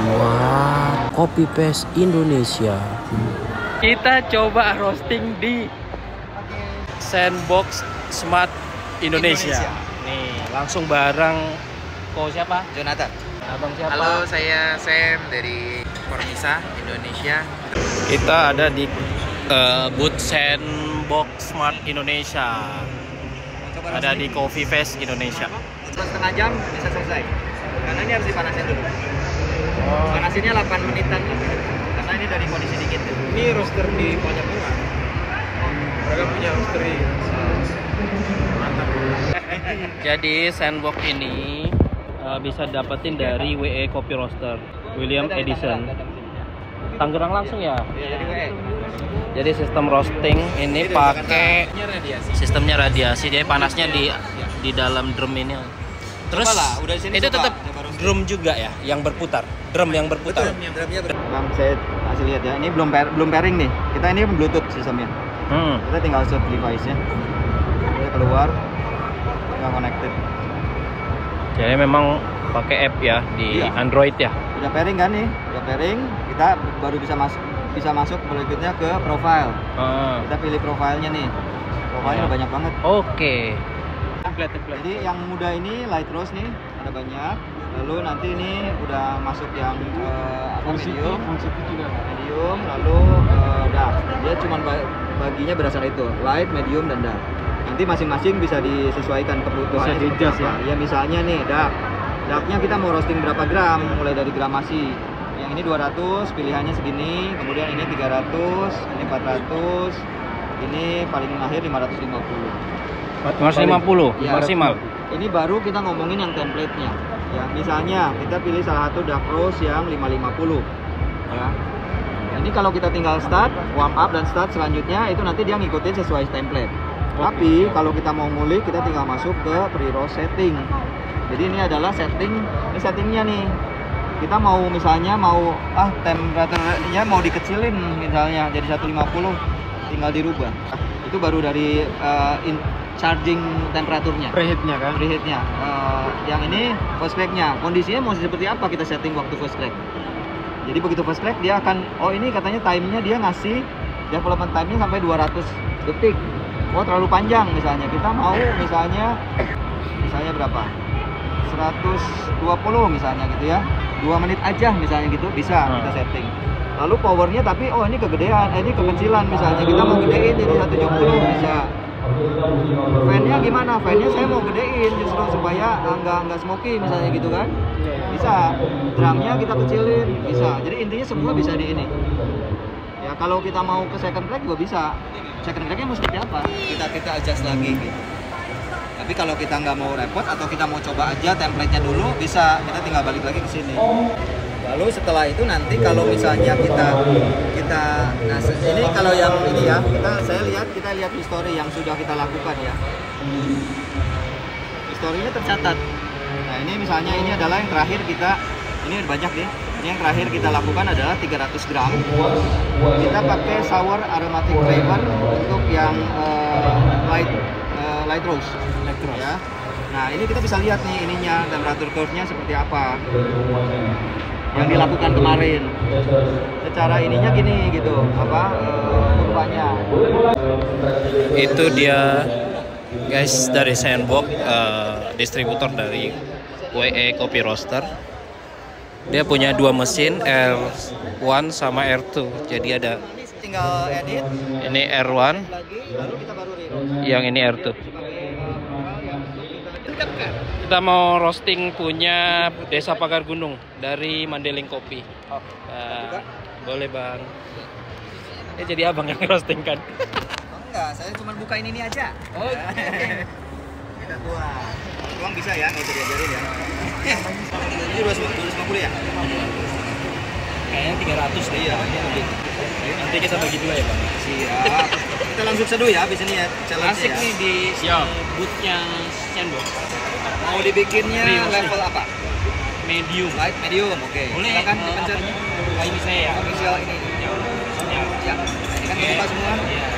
Wah, Copy Paste Indonesia. Kita coba roasting di Sandbox Smart Indonesia. Nih, langsung bareng siapa? Jonathan. Abang siapa? Halo, saya Sam dari Formisa Indonesia. Kita ada di booth Sandbox Smart Indonesia. Ada di Copy Paste Indonesia. Setengah jam bisa selesai. Karena ini harus dipanasin dulu. Panasinnya 8 menitan. Karena ini dari kondisi dingin. Ini roaster di banyak bunga. Mereka punya roaster di mantap. Jadi Sandbox ini bisa dapetin dari WE Copy Roaster William Edison. Tangerang langsung ya. Jadi sistem roasting ini pakai sistemnya radiasi. Jadi panasnya di dalam drum ini. Terus udah di sini itu tetap drum juga ya, yang berputar. Drum yang berputar. Bang, saya kasih lihat ya. Ini belum pairing nih. Kita ini Bluetooth sistemnya. Kita tinggal shoot device-nya. Kita keluar, nggak connected. Jadi memang pakai app ya di Android ya. Udah pairing kan nih? Udah pairing, kita baru bisa masuk berikutnya ke profile. Kita pilih profilnya nih. Profilnya udah banyak banget. Oke. Jadi yang muda ini light rose nih, ada banyak. Lalu nanti ini udah masuk yang medium, lalu dark. Dia cuma baginya berdasarkan itu, light, medium, dan dark. Nanti masing-masing bisa disesuaikan kebutuhannya seperti apa. Ya misalnya nih dark. Darknya kita mau roasting berapa gram, mulai dari gramasi. Yang ini 200, pilihannya segini. Kemudian ini 300, ini 400, ini paling akhir 550. 550 ya, maksimal. Ini baru kita ngomongin yang template-nya. Ya, misalnya kita pilih salah satu dark rose yang 550. Ya. Ini kalau kita tinggal start, warm up dan start selanjutnya itu nanti dia ngikutin sesuai template. Tapi kalau kita mau ngulik, kita tinggal masuk ke pre-roast setting. Jadi ini adalah settingnya nih. Kita mau misalnya temperaturnya mau dikecilin misalnya jadi 150, tinggal dirubah. Itu baru dari charging temperaturnya, preheatnya kan? Preheatnya. Yang ini first crack-nya. Kondisinya mau seperti apa kita setting waktu first crack. Jadi begitu first crack dia akan, ini katanya time-nya dia ngasih development time-nya sampai 200 detik. Oh terlalu panjang misalnya. Kita mau misalnya berapa? 120 misalnya gitu ya. 2 menit aja misalnya gitu bisa kita setting. Lalu powernya tapi ini kegedean, ini kekecilan misalnya. Kita mau gedein jadi 170 bisa. Fan-nya gimana? Fan-nya saya mau gedein justru supaya nggak smoky misalnya gitu kan? Bisa. Drumnya kita kecilin, bisa. Jadi intinya semua bisa di ini. Ya kalau kita mau ke second track juga bisa. Second tracknya mau seperti apa? Kita adjust lagi gitu. Tapi kalau kita nggak mau repot atau kita mau coba aja template-nya dulu, bisa. Kita tinggal balik lagi ke sini. Lalu setelah itu nanti kalau misalnya kita ini kalau yang ini ya kita lihat history yang sudah kita lakukan ya. Historinya tercatat. Nah ini misalnya ini adalah yang terakhir ini banyak nih. Ini yang terakhir kita lakukan adalah 300 gram. Kita pakai sour aromatic flavor untuk yang light rose. Ya. Nah ini kita bisa lihat nih ininya temperatur curve-nya seperti apa. Yang dilakukan kemarin secara ininya gini gitu kurvanya itu dia guys dari Sandbox, distributor dari WE Copy Roaster. Dia punya 2 mesin, R1 sama R2. Jadi ada tinggal edit ini R1 lalu kita baru reload. yang ini R2. Kita mau roasting punya Desa Pagar Gunung dari Mandailing Kopi. Boleh bang. Ini jadi abang yang roasting kan? Enggak, saya cuma bukain ini aja. Kita tuang bisa ya, nggak usah diajarin ya. Ini 250 ya? Kayaknya 300 deh. Iya. Nanti kita bagi 2 ya bang. Siap. Kita langsung seduh ya, abis ini ya. Asik nih di boothnya Sandbox. Mau dibikinnya level apa? Medium. Light, medium, oke. Boleh. Silakan dipencet. Ini saya ya. Official ini. Ya. Ini kan kita semua. Iya.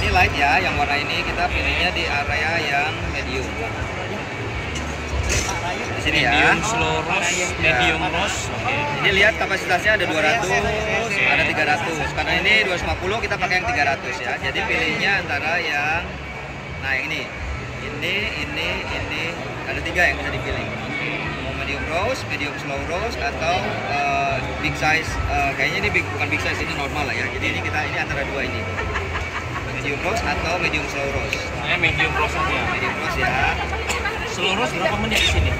Ini light ya, yang warna ini kita pilihnya di area yang medium. sini ya. Medium slow roast, medium roast. Oke. Ini lihat kapasitasnya ada 200, ada 300. Karena ini 250 kita pakai yang 300 ya. Jadi pilihnya antara yang yang ini ada 3 yang bisa dipilih. Mau medium roast, medium slow roast atau big size. Kayaknya ini bukan big size, ini normal lah ya. Jadi ini antara 2 ini. Medium roast atau medium slow roast. Medium roast aja. Medium roast ya. Slow roast berapa menit di sini?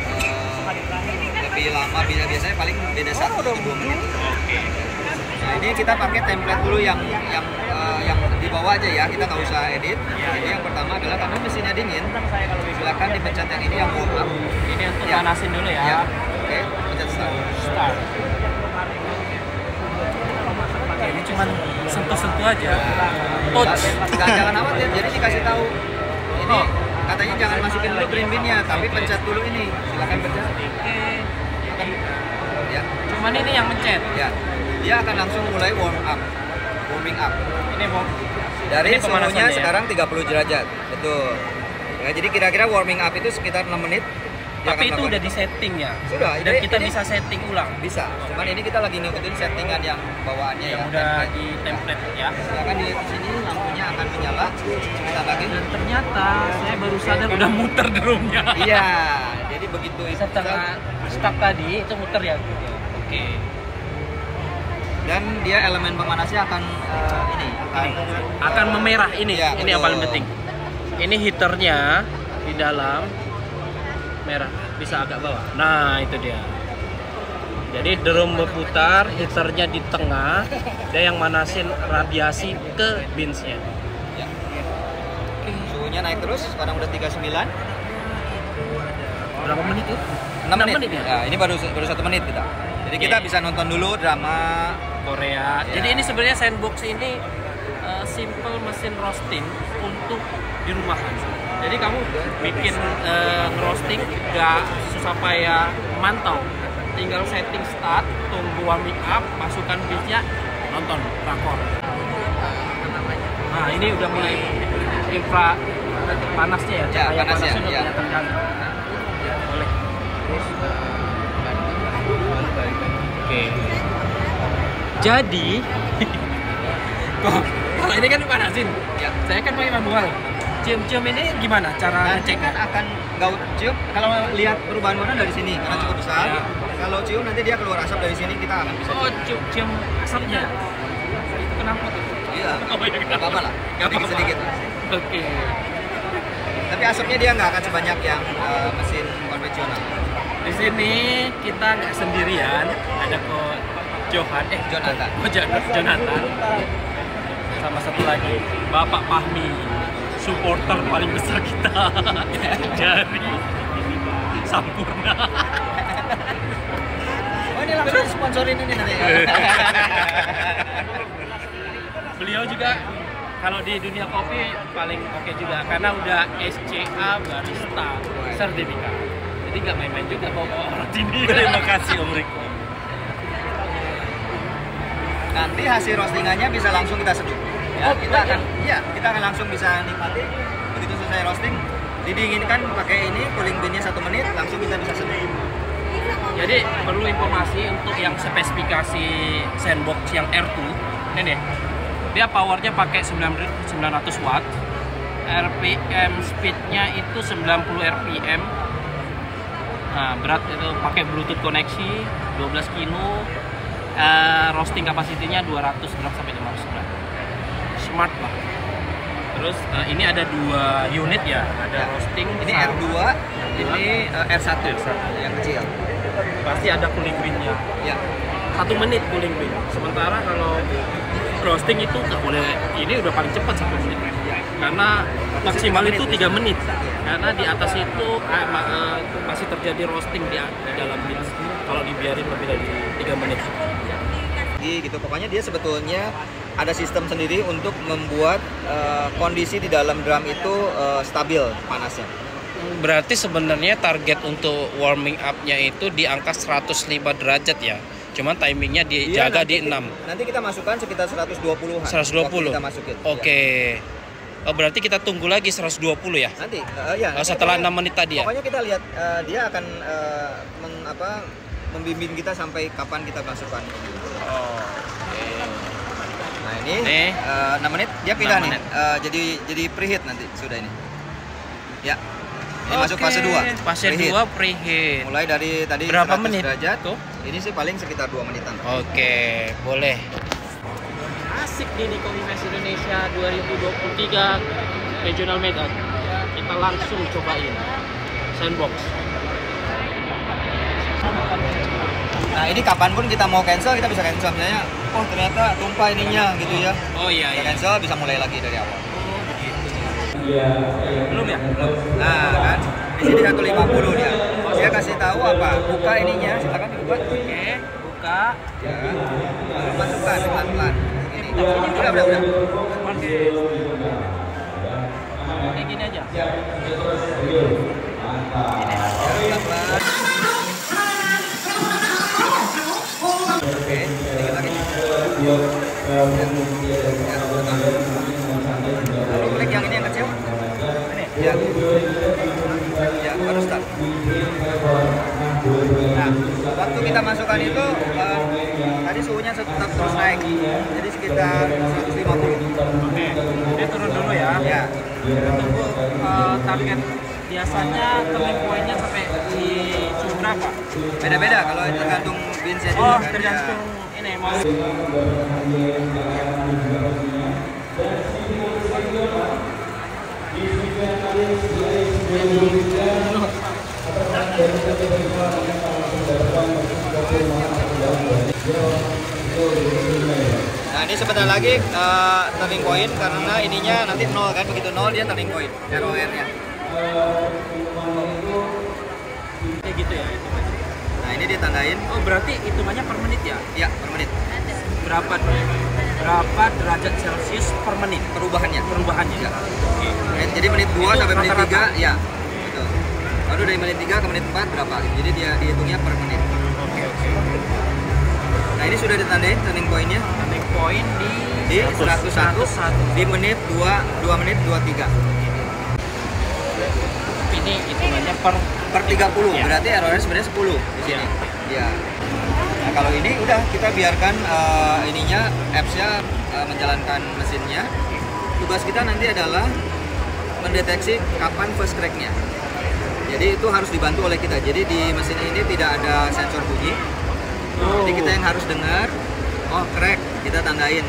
Lebih lama, biasanya paling beda 1-2 menit. Oke. Nah, ini kita pakai template dulu yang di bawah aja ya, kita nggak usah edit. Jadi yang pertama adalah karena mesinnya dingin, silakan dipencet yang ini yang warm up. Ini untuk Ya. panasin dulu ya. Ya. Oke, pencet start. Start. Oke, ini cuman sentuh-sentuh aja. Touch. Jangan khawatir, jadi dikasih tahu. Ini katanya jangan masukin dulu green bean-nya, tapi pencet dulu ini. Silakan pencet. Ya. Cuman ini yang mencet. Ya. Dia akan langsung mulai warming up. Ini mau Dari ini pemanasannya suhunya ya? sekarang 30 derajat. Betul. Ya, jadi kira-kira warming up itu sekitar 6 menit. Dia Tapi akan itu melakukan- udah di setting ya. Sudah, Dan ini- kita ini- bisa setting ulang. bisa. Cuman ini kita lagi ngikutin settingan yang bawaannya Yang ya. udah template. di template ya. Silakan dilihat di sini lampunya akan menyala. Sebentar lagi. Dan ternyata saya baru sadar udah muter drumnya. Iya, jadi begitu Setelah start tadi itu muter ya. Oke. dan dia elemen pemanasnya akan Akan memerah ini. Iya, Ini yang betul. paling penting. Ini heaternya di dalam merah, bisa agak bawah. Nah, itu dia. Jadi drum berputar, heaternya di tengah, dia yang manasin radiasi ke beansnya. Ya. Suhunya naik terus, sekarang udah 39. Berapa menit itu? 6 menit. ya? Ya, ini baru 1 menit kita. Jadi kita Oke. bisa nonton dulu drama Korea. Ya. Jadi ini sebenarnya Sandbox ini simple mesin roasting untuk di rumahan. Jadi kamu bikin roasting gak susah payah mantau. Tinggal setting start, tunggu warming up, masukkan beatsnya, nonton rakor. Nah ini udah mulai infra panasnya ya, Ya, cahaya panasnya, udah ya. kelihatan kali. Boleh. Oke. Jadi kalau ini kan dipanasin. Ya. Saya kan pakai manual. Cium-cium ini gimana cara Nanti ngecek? kan akan cium kalau lihat perubahan warna dari sini karena cukup besar. Ya. Kalau cium nanti dia keluar asap dari sini kita akan bisa. Oh, cium asapnya. Itu kenapa tuh? Iya. Oh, iya, Nggak apa-apa lah. Nggak apa-apa. Sedikit. Oke. Tapi asapnya dia nggak akan sebanyak yang mesin konvensional. Di sini kita nggak sendirian, ada kok Jonathan. Jonathan. Sama satu lagi, Bapak Fahmi, supporter paling besar kita dari Sampurna. Oh ini langsung sponsorin ini nanti. Beliau juga kalau di dunia kopi paling oke juga karena udah SCA barista sertifikat. Jadi nggak main-main juga bawa orang sini. Terima kasih Om Riko. Nanti hasil roastingannya bisa langsung kita seduh. Ya, Oh, kita akan langsung bisa nikmati begitu selesai roasting. Didinginkan pakai ini cooling bean-nya 1 menit, langsung kita bisa seduh. Jadi perlu informasi untuk yang spesifikasi Sandbox yang R2 ini deh. Dia powernya pakai 900 watt, RPM speednya itu 90 RPM. Nah, berat itu pakai Bluetooth koneksi 12 kilo, roasting kapasitinya 200 gram sampai 500 gram. Smart lah. Terus ini ada 2 unit ya, ada Ya. roasting. Ini sama- R2, ini R1 yang kecil. Pasti ada cooling bean-nya. Ya. 1 menit cooling bean. Sementara kalau roasting itu nggak boleh, ini udah paling cepat 1 menit. Karena maksimal itu 3 menit. Karena di atas itu masih terjadi roasting di dalam beans. Kalau dibiarin lebih dari 3 menit. Gitu. Pokoknya dia sebetulnya ada sistem sendiri untuk membuat kondisi di dalam drum itu stabil panasnya. Berarti sebenarnya target untuk warming up-nya itu di angka 105 derajat ya. Cuman timingnya dijaga di 6. Nanti kita masukkan sekitar 120-an. 120. Kita masukin. Oke. Oh, berarti kita tunggu lagi 120 ya? Nanti, ya. Setelah 6 menit tadi ya? Pokoknya kita lihat dia akan membimbing kita sampai kapan kita masukkan. Oh, oke. Nah ini 6 menit dia pindah 6 nih. menit. Jadi preheat nanti sudah ini. Ya. Ini masuk fase 2. Fase 2 preheat. Mulai dari tadi berapa 100 menit derajat. tuh? Ini sih paling sekitar 2 menitan. Oke, boleh. Asik di Nikon Invest Indonesia 2023 Regional Medan. Kita langsung cobain sandbox. Nah ini kapanpun kita mau cancel kita bisa cancel, misalnya oh ternyata tumpah ininya gitu ya. Oh iya, kita cancel bisa mulai lagi dari awal. Belum ya? Belum. Nah kan di sini 150 dia. Dia kasih tahu apa? Buka ininya, silakan dibuka. Oke, buka. Ya. Lalu masukkan pelan-pelan. Ini. Udah. Oke. Kayak gini aja. Pelan-pelan. Oke, sedikit lagi. Lalu klik yang ini yang kecil. Ini. Ya. Ya, baru start. Nah, waktu kita masukkan itu tadi suhunya tetap terus naik. Jadi sekitar 150. Oke. Ini turun dulu ya. Ya. Kita tunggu target biasanya turning point-nya sampai di suhu berapa? Beda-beda kalau tergantung binsnya juga. Oh, kan, tergantung ini mau. Nah ini sebentar lagi turning point karena ininya nanti 0 kan, begitu 0 dia turning point ROR-nya. Kayak gitu ya. Nah ini ditandain. Oh, berarti hitungannya per menit ya? Ya per menit. Berapa derajat Celcius per menit Perubahannya. perubahannya? Ya. Oke. Jadi menit 2 Itu sampai menit rata-rata? 3 ya. Betul. Baru dari menit 3 ke menit 4 berapa? Jadi dia dihitungnya per menit. Oke. Nah ini sudah ditandain turning point-nya Turning point di 101 di menit 2 menit 23. Ini hitungannya per Per 30, Ya. berarti errornya sebenarnya 10 di sini. Ya. Ya. Nah kalau ini udah kita biarkan ininya apps-nya menjalankan mesinnya. Tugas kita nanti adalah mendeteksi kapan first crack-nya. Jadi itu harus dibantu oleh kita. Jadi di mesin ini tidak ada sensor bunyi. Jadi kita yang harus dengar, oh crack, kita tandain.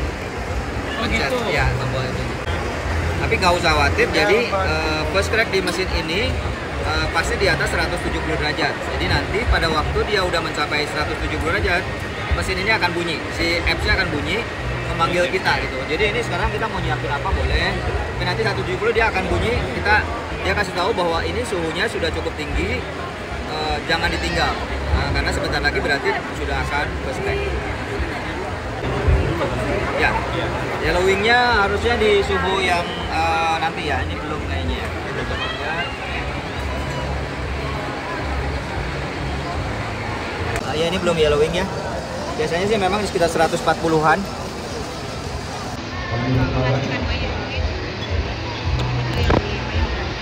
Oh gitu. Ya, tombol ini. Tapi nggak usah khawatir. Jadi first crack di mesin ini pasti di atas 170 derajat. Jadi nanti pada waktu dia udah mencapai 170 derajat, mesin ini akan bunyi. Si apps-nya akan bunyi memanggil kita gitu. Jadi ini sekarang kita mau nyiapin apa boleh. Tapi nanti 170 dia akan bunyi, dia kasih tahu bahwa ini suhunya sudah cukup tinggi, jangan ditinggal. Nah, karena sebentar lagi berarti sudah akan first crack. Ya, yellowingnya harusnya di suhu yang nanti ya, ini belum kayaknya ya. Ya ini belum yellowing ya. Biasanya sih memang di sekitar 140-an.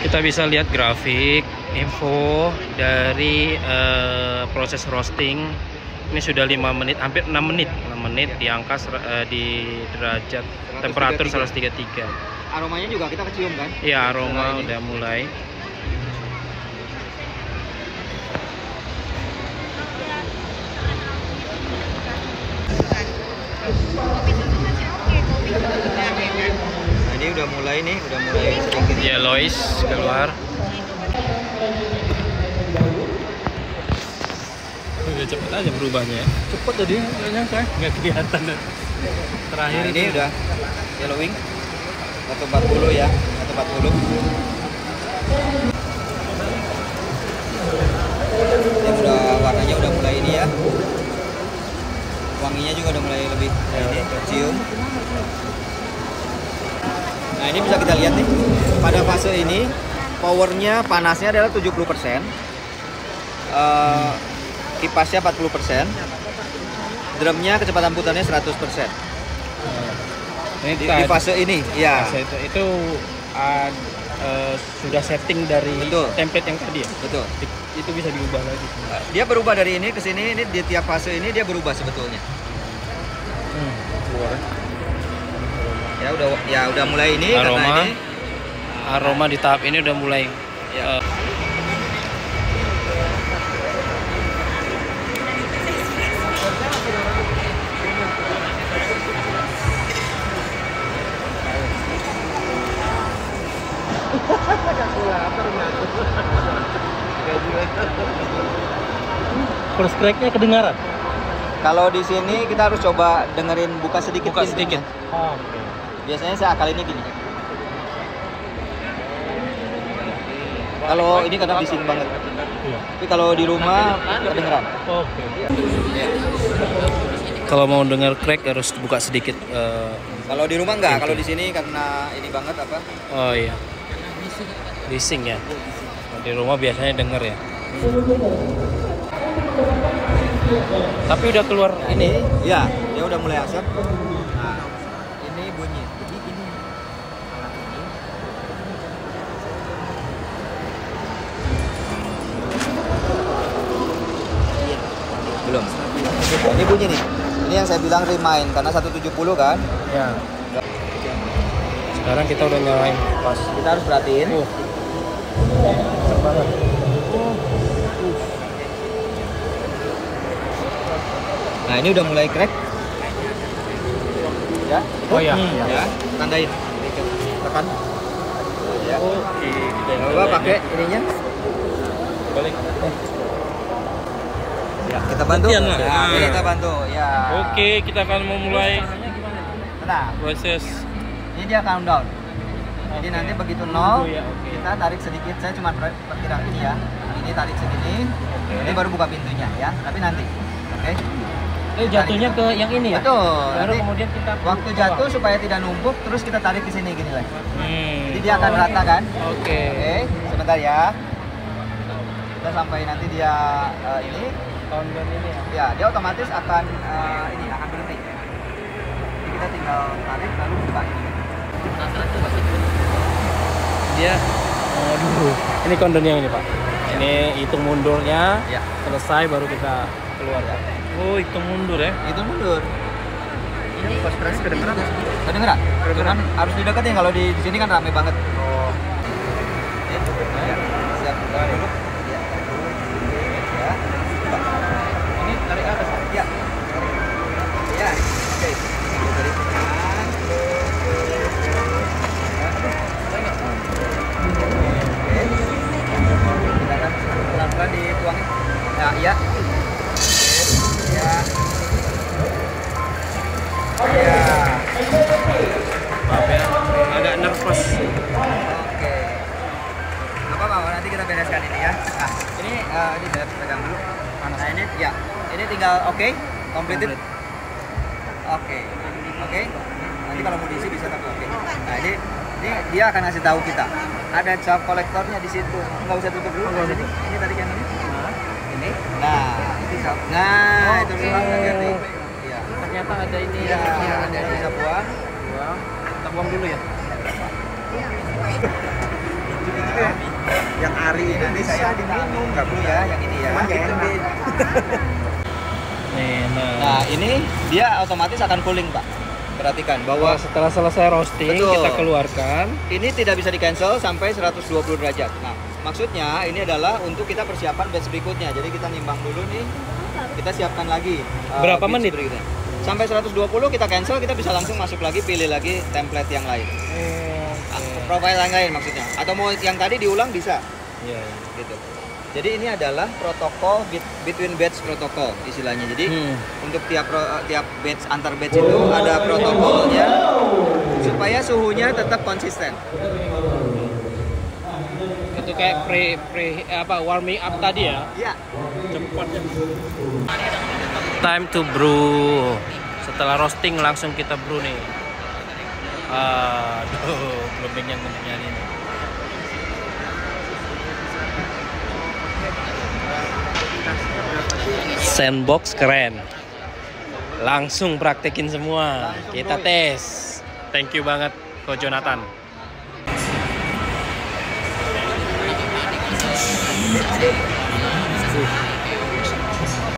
Kita bisa lihat grafik info dari proses roasting. Ini sudah 5 menit, hampir 6 menit. 6 menit di angka di derajat temperatur 133. Aromanya juga kita kecium kan? Iya, aroma udah mulai. Nah, ini udah mulai nih, sedikit. Yellowish keluar. Udah cepet aja berubahnya ya. Cepet tadi, nggak nyangka, nggak kelihatan. Terakhir Nah, ini udah yellowing 140 ya, 140. Ini udah warnanya udah mulai ini ya. Wanginya juga udah mulai lebih ini cium. Nah, ini bisa kita lihat nih. Pada fase ini powernya panasnya adalah 70%. Kipasnya 40%. Drumnya kecepatan putarnya 100%. Ini Di fase ini, ya. itu sudah setting dari Betul. template yang tadi ya. Betul. Itu bisa diubah lagi. Dia berubah dari ini ke sini, ini di tiap fase ini dia berubah sebetulnya. Keluar. Ya udah mulai ini karena Aroma. ini Aroma di tahap ini udah mulai ya. first crack-nya kedengaran. Kalau di sini kita harus coba dengerin buka sedikit. Buka pintunya. sedikit. Oh, oke. Biasanya saya akalinnya gini. Kalau ini karena bising banget. Iya. Tapi kalau di rumah kedengeran. Oke. Kalau mau dengar crack harus buka sedikit. Kalau di rumah enggak, kalau di sini karena ini banget apa? Oh iya. Bising ya. Di rumah biasanya denger ya. Tapi udah keluar ini. Ya, dia udah mulai asap. Nah, ini bunyi. Jadi ini alat ini. Belum. Nah, ini bunyi nih. Ini yang saya bilang remind karena 170 kan. Ya. Sekarang kita udah nyalain pas. Kita harus perhatiin. Nah, ini udah mulai crack. Ya. Oh iya. Ya, tandain. Tekan. Ya. Oke, kita Coba pakai ininya. balik. Ya, kita bantu. Gantian lah. Ya, kita bantu. Ya. Oke, kita akan memulai Tenang. proses. Ini dia countdown. Jadi Oke. nanti begitu 0, Ya, oke. kita tarik sedikit. Saya cuma perkira ini ya. Ini tarik segini. Ini baru buka pintunya ya. Tapi nanti. Oke. Jatuhnya ke yang ini ya? Betul. Baru Nanti kemudian kita waktu jatuh supaya tidak numpuk, terus kita tarik ke sini gini lagi. Jadi Jadi dia akan rata kan? Oke. Oke, sebentar ya. Kita sampai nanti dia ini, Countdown ini ya. ya dia otomatis akan ini akan berhenti. Jadi kita tinggal tarik lalu buka ini. Dia aduh, ini countdown yang ini, Pak. Ini hitung mundurnya. Ya. Selesai baru kita keluar. Oh, hitung mundur ya. Itu mundur. Ini pas press kedengeran nggak? Kedengeran. Cuman harus dideketin kalau di sini kan rame banget. Oh. Ya, siap. Ya. Ya. Ini tarik atas. Ya. Ya. Oke. Tarik kanan. Oke. Kita akan pelan-pelan dituangin. Ya, iya. Ya. Ya. Maaf ya, agak nervous. Oke. Nggak apa-apa, nanti kita bereskan ini ya. Nah, ini saya pegang dulu. Nah, ini ya. Ini tinggal oke, completed. Oke. Oke. Nanti kalau mau diisi bisa tapi oke. Nah, ini dia akan ngasih tahu kita. Ada cap kolektornya di situ. Nggak usah tutup dulu. Ini tadi yang ini. Ini. Nah, itu cap. Nah, itu dulu hati-hati. Iya. Ternyata ada ini. Iya, ada bisa buang. Buang. Kita buang dulu ya. Yang Ari ini nanti saya minum nggak dulu ya, yang ini ya. Nah, ini dia otomatis akan cooling, Pak. Perhatikan bahwa Setelah selesai roasting, Betul. kita keluarkan. ini tidak bisa di-cancel sampai 120 derajat. Nah, maksudnya ini adalah untuk kita persiapan batch berikutnya. Jadi kita nimbang dulu nih, kita siapkan lagi. Berapa batch menit? berikutnya. Sampai 120 kita cancel, kita bisa langsung masuk lagi, pilih lagi template yang lain. Profile yang lain maksudnya. Atau mau yang tadi diulang bisa. Iya. Gitu. Jadi ini adalah protokol between batch protokol istilahnya. Jadi untuk tiap batch antar batch itu ada protokolnya supaya suhunya tetap konsisten. Itu kayak warming up tadi ya. Iya. Cepat ya. Time to brew. Setelah roasting langsung kita brew nih. Aduh, belum kenyang ini. Sandbox keren. Langsung praktekin semua. Kita tes. Thank you banget Ko Jonathan. Oke.